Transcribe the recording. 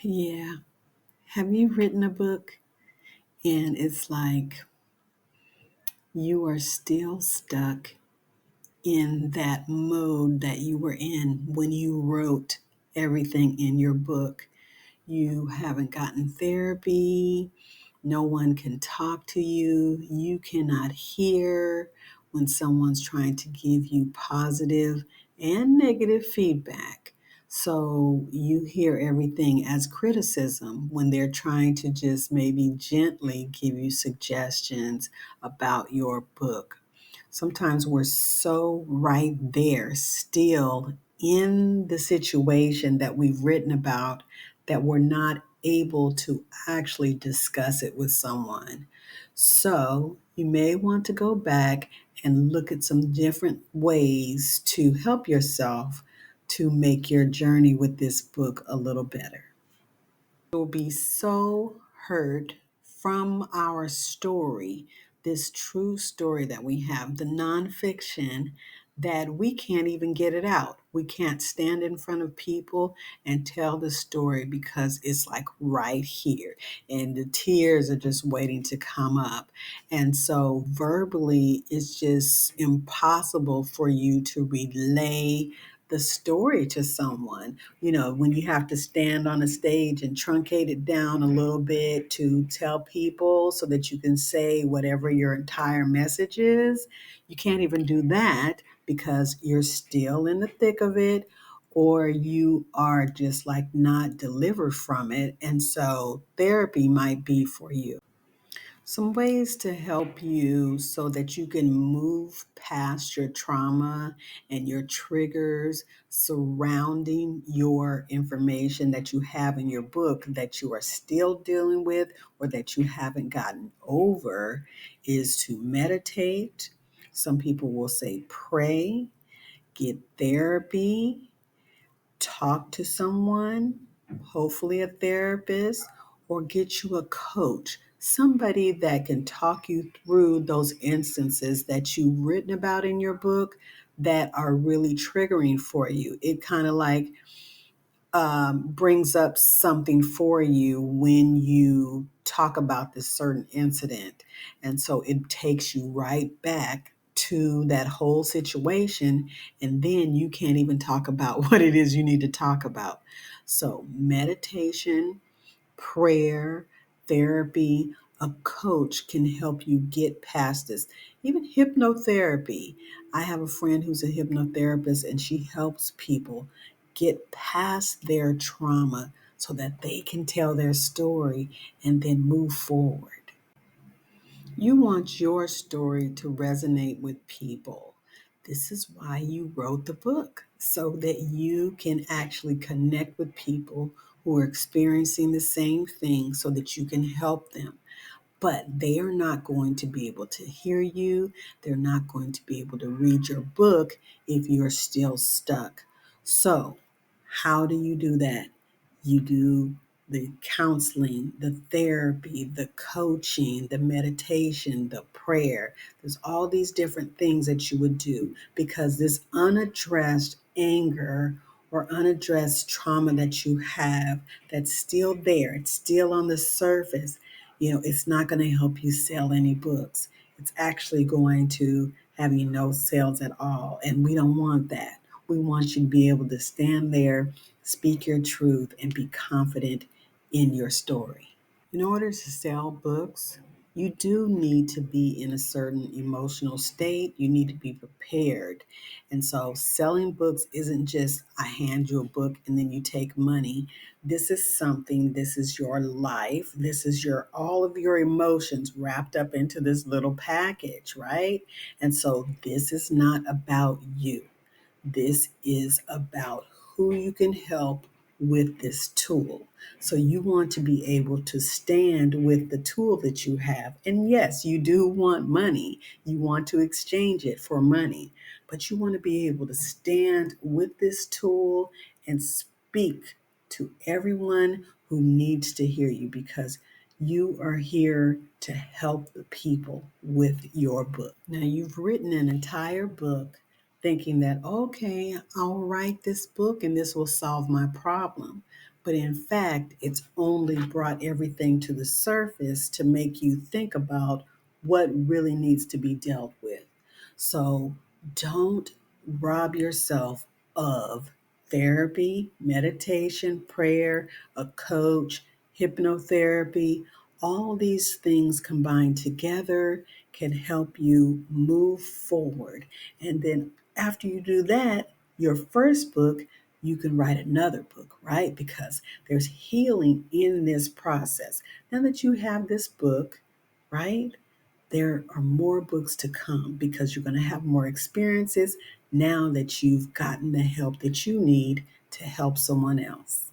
Yeah. Have you written a book and it's like you are still stuck in that mode that you were in when you wrote everything in your book? You haven't gotten therapy. No one can talk to you. You cannot hear when someone's trying to give you positive and negative feedback. So you hear everything as criticism when they're trying to just maybe gently give you suggestions about your book. Sometimes we're so right there, still in the situation that we've written about, that we're not able to actually discuss it with someone. So you may want to go back and look at some different ways to help yourself to make your journey with this book a little better. Will be so hurt from our story, this true story that we have, the nonfiction, that we can't even get it out. We can't stand in front of people and tell the story because it's like right here and the tears are just waiting to come up. And so verbally, it's just impossible for you to relay the story to someone. When you have to stand on a stage and truncate it down a little bit to tell people so that you can say whatever your entire message is, you can't even do that because you're still in the thick of it, or you are just like not delivered from it. And so therapy might be for you. Some ways to help you so that you can move past your trauma and your triggers surrounding your information that you have in your book that you are still dealing with or that you haven't gotten over is to meditate. Some people will say pray, get therapy, talk to someone, hopefully a therapist, or get you a coach, somebody that can talk you through those instances that you've written about in your book that are really triggering for you. It kind of like brings up something for you when you talk about this certain incident. And so it takes you right back to that whole situation. And then you can't even talk about what it is you need to talk about. So, meditation, prayer, therapy, a coach can help you get past this. Even hypnotherapy. I have a friend who's a hypnotherapist and she helps people get past their trauma so that they can tell their story and then move forward. You want your story to resonate with people. This is why you wrote the book, so that you can actually connect with people who are experiencing the same thing so that you can help them. But they are not going to be able to hear you. They're not going to be able to read your book if you're still stuck. So, how do you do that? You do the counseling, the therapy, the coaching, the meditation, the prayer. There's all these different things that you would do because this unaddressed anger or unaddressed trauma that you have that's still there, it's still on the surface, it's not going to help you sell any books. It's actually going to have you no sales at all. And we don't want that. We want you to be able to stand there, speak your truth, and be confident in your story. In order to sell books, you do need to be in a certain emotional state. You need to be prepared. And so selling books isn't just I hand you a book and then you take money. This is something, this is your life. This is your all of your emotions wrapped up into this little package, right? And so this is not about you. This is about who you can help with this tool. So you want to be able to stand with the tool that you have. And yes, you do want money. You want to exchange it for money, but you want to be able to stand with this tool and speak to everyone who needs to hear you because you are here to help the people with your book. Now, you've written an entire book thinking that, okay, I'll write this book and this will solve my problem. But in fact, it's only brought everything to the surface to make you think about what really needs to be dealt with. So don't rob yourself of therapy, meditation, prayer, a coach, hypnotherapy. All these things combined together can help you move forward. And then after you do that, your first book, you can write another book, right? Because there's healing in this process. Now that you have this book, right? There are more books to come because you're going to have more experiences now that you've gotten the help that you need to help someone else.